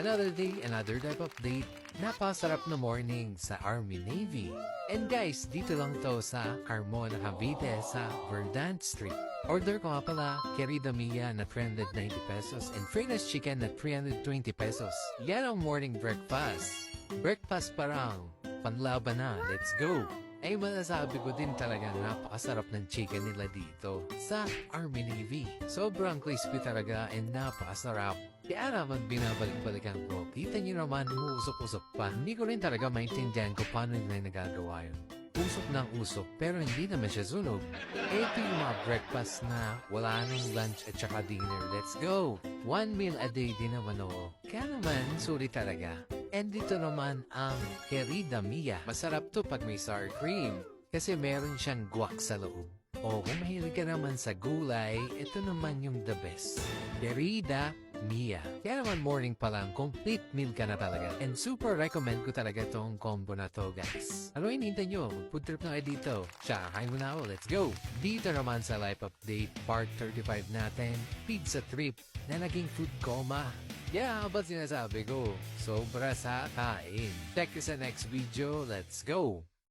Another day, another type update. Napasarap na morning sa Army Navy. And guys, dito lang to sa Carmona, Cavite sa Verdant Street. Order ko nga pala, Querida Mia na 390 pesos and Freitas Chicken na 320 pesos. Yan ang morning breakfast. Breakfast parang panlaban na, let's go! Ay masasabi ko din talaga napakasarap ng chicken nila dito sa Army Navy. Sobrang crispy talaga and napakasarap. Kaya naman binabalik-balikan ko. Kita nyo naman, uusok-usok pa. Hindi ko rin talaga maintindihan ko paano nila nagagawa yun. Usok ng usok pero hindi naman siya sunog. Ito yung mga breakfast na wala nang lunch at saka dinner. Let's go! 1 meal a day din naman ako. Kaya naman, sulit talaga. And dito naman ang Querida Mia. Masarap to pag may sour cream. Kasi meron siyang guac sa loob. O kung mahilig ka naman sa gulay, ito naman yung the best. Querida Mia. Kaya naman morning pa lang, complete meal ka na talaga. And super recommend ko talaga tong combo na to, guys. Ano hinihintay nyo? Mag-food trip na kayo dito. Siya, kain mo na ako. Let's go! Dito naman sa life update, part 35 natin, pizza trip na naging food coma. Yeah, ba't sinasabi ko? Sobra sa kain. Check you sa next video. Let's go!